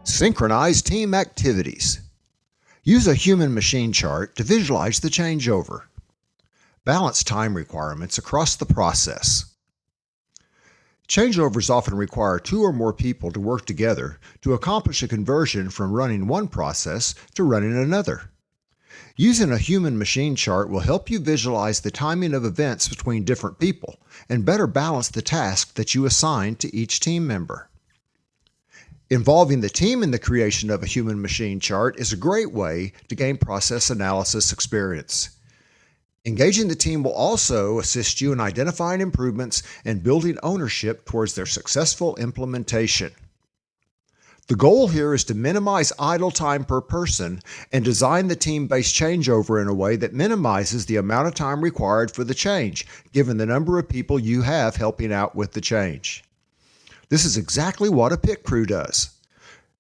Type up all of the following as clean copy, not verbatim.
Synchronize team activities. Use a human-machine chart to visualize the changeover. Balance time requirements across the process. Changeovers often require two or more people to work together to accomplish a conversion from running one process to running another. Using a human-machine chart will help you visualize the timing of events between different people and better balance the task that you assign to each team member. Involving the team in the creation of a human-machine chart is a great way to gain process analysis experience. Engaging the team will also assist you in identifying improvements and building ownership towards their successful implementation. The goal here is to minimize idle time per person and design the team-based changeover in a way that minimizes the amount of time required for the change, given the number of people you have helping out with the change. This is exactly what a pit crew does.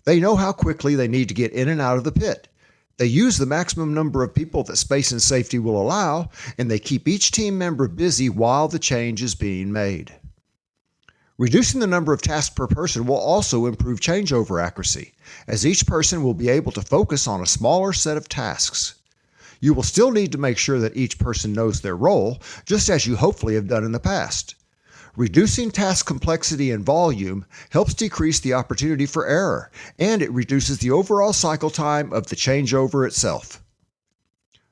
They know how quickly they need to get in and out of the pit. They use the maximum number of people that space and safety will allow, and they keep each team member busy while the change is being made. Reducing the number of tasks per person will also improve changeover accuracy, as each person will be able to focus on a smaller set of tasks. You will still need to make sure that each person knows their role, just as you hopefully have done in the past. Reducing task complexity and volume helps decrease the opportunity for error, and it reduces the overall cycle time of the changeover itself.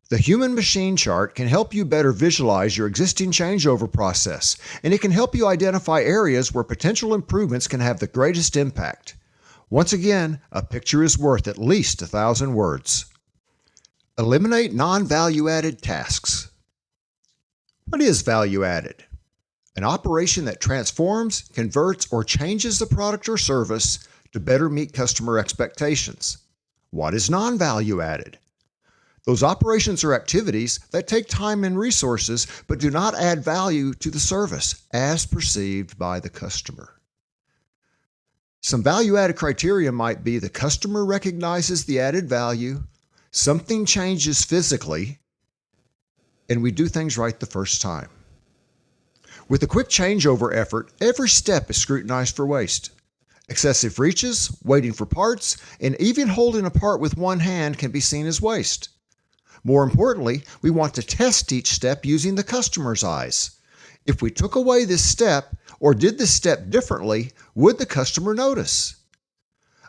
The human-machine chart can help you better visualize your existing changeover process, and it can help you identify areas where potential improvements can have the greatest impact. Once again, a picture is worth at least 1,000 words. Eliminate non-value-added tasks. What is value-added? An operation that transforms, converts, or changes the product or service to better meet customer expectations. What is non-value added? Those operations or activities that take time and resources but do not add value to the service as perceived by the customer. Some value-added criteria might be the customer recognizes the added value, something changes physically, and we do things right the first time. With a quick changeover effort, every step is scrutinized for waste. Excessive reaches, waiting for parts, and even holding a part with one hand can be seen as waste. More importantly, we want to test each step using the customer's eyes. If we took away this step or did this step differently, would the customer notice?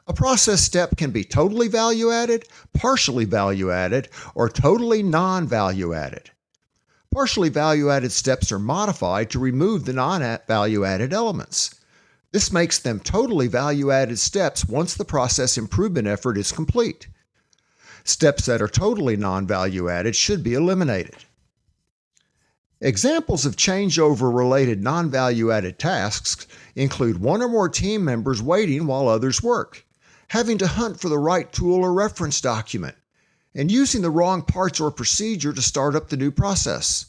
A process step can be totally value-added, partially value-added, or totally non-value-added. Partially value-added steps are modified to remove the non-value-added elements. This makes them totally value-added steps once the process improvement effort is complete. Steps that are totally non-value-added should be eliminated. Examples of changeover-related non-value-added tasks include one or more team members waiting while others work, having to hunt for the right tool or reference document, and using the wrong parts or procedure to start up the new process.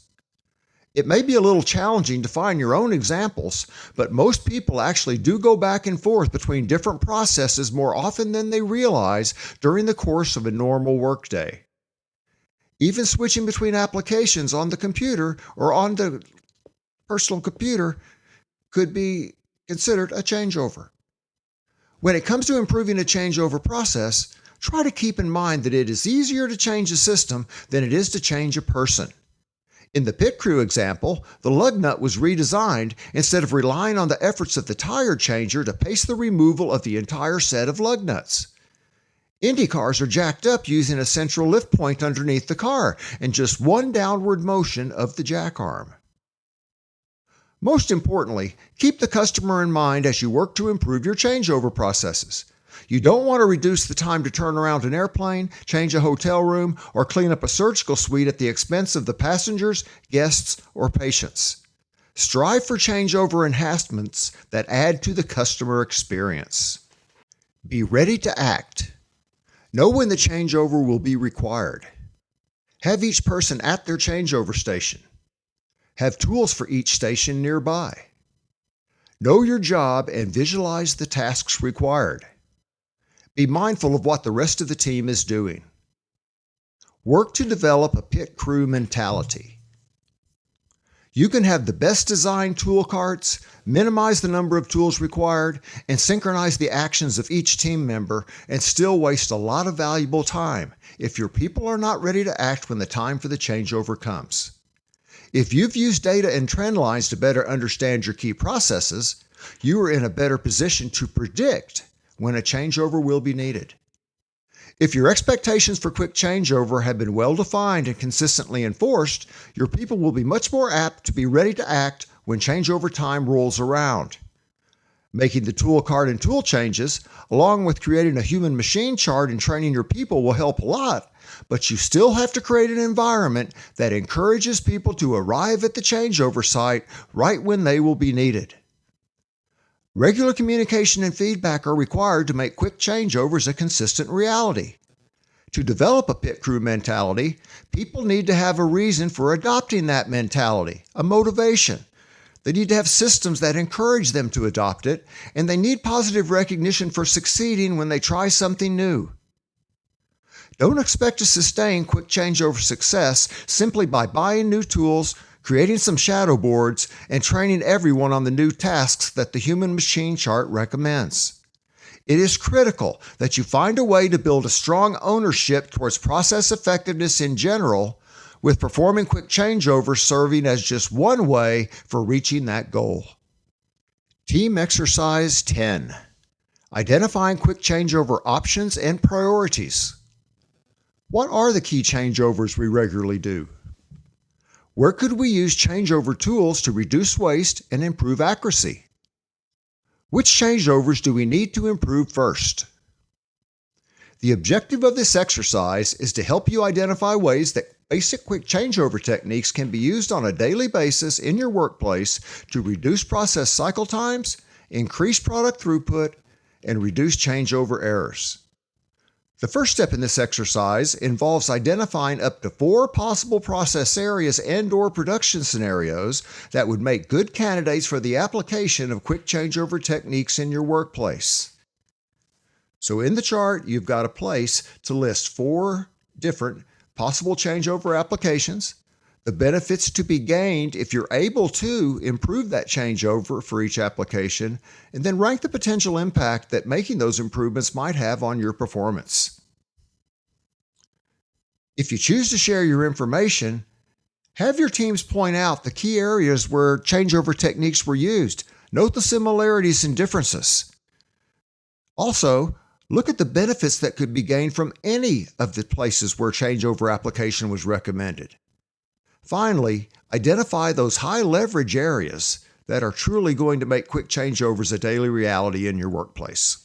It may be a little challenging to find your own examples, but most people actually do go back and forth between different processes more often than they realize during the course of a normal workday. Even switching between applications on the computer or on the personal computer could be considered a changeover. When it comes to improving a changeover process, try to keep in mind that it is easier to change a system than it is to change a person. In the pit crew example, the lug nut was redesigned instead of relying on the efforts of the tire changer to pace the removal of the entire set of lug nuts. Indy cars are jacked up using a central lift point underneath the car and just one downward motion of the jack arm. Most importantly, keep the customer in mind as you work to improve your changeover processes. You don't want to reduce the time to turn around an airplane, change a hotel room, or clean up a surgical suite at the expense of the passengers, guests, or patients. Strive for changeover enhancements that add to the customer experience. Be ready to act. Know when the changeover will be required. Have each person at their changeover station. Have tools for each station nearby. Know your job and visualize the tasks required. Be mindful of what the rest of the team is doing. Work to develop a pit crew mentality. You can have the best designed tool carts, minimize the number of tools required, and synchronize the actions of each team member and still waste a lot of valuable time if your people are not ready to act when the time for the changeover comes. If you've used data and trend lines to better understand your key processes, you are in a better position to predict when a changeover will be needed. If your expectations for quick changeover have been well defined and consistently enforced, your people will be much more apt to be ready to act when changeover time rolls around. Making the tool cart and tool changes, along with creating a human machine chart and training your people will help a lot, but you still have to create an environment that encourages people to arrive at the changeover site right when they will be needed. Regular communication and feedback are required to make quick changeovers a consistent reality. To develop a pit crew mentality, people need to have a reason for adopting that mentality, a motivation. They need to have systems that encourage them to adopt it, and they need positive recognition for succeeding when they try something new. Don't expect to sustain quick changeover success simply by buying new tools, creating some shadow boards, and training everyone on the new tasks that the human machine chart recommends. It is critical that you find a way to build a strong ownership towards process effectiveness in general, with performing quick changeovers serving as just one way for reaching that goal. Team Exercise 10. Identifying quick changeover options and priorities. What are the key changeovers we regularly do? Where could we use changeover tools to reduce waste and improve accuracy? Which changeovers do we need to improve first? The objective of this exercise is to help you identify ways that basic quick changeover techniques can be used on a daily basis in your workplace to reduce process cycle times, increase product throughput, and reduce changeover errors. The first step in this exercise involves identifying up to 4 possible process areas and/or production scenarios that would make good candidates for the application of quick changeover techniques in your workplace. So in the chart, you've got a place to list 4 different possible changeover applications, the benefits to be gained if you're able to improve that changeover for each application, and then rank the potential impact that making those improvements might have on your performance. If you choose to share your information, have your teams point out the key areas where changeover techniques were used. Note the similarities and differences. Also, look at the benefits that could be gained from any of the places where changeover application was recommended. Finally, identify those high leverage areas that are truly going to make quick changeovers a daily reality in your workplace.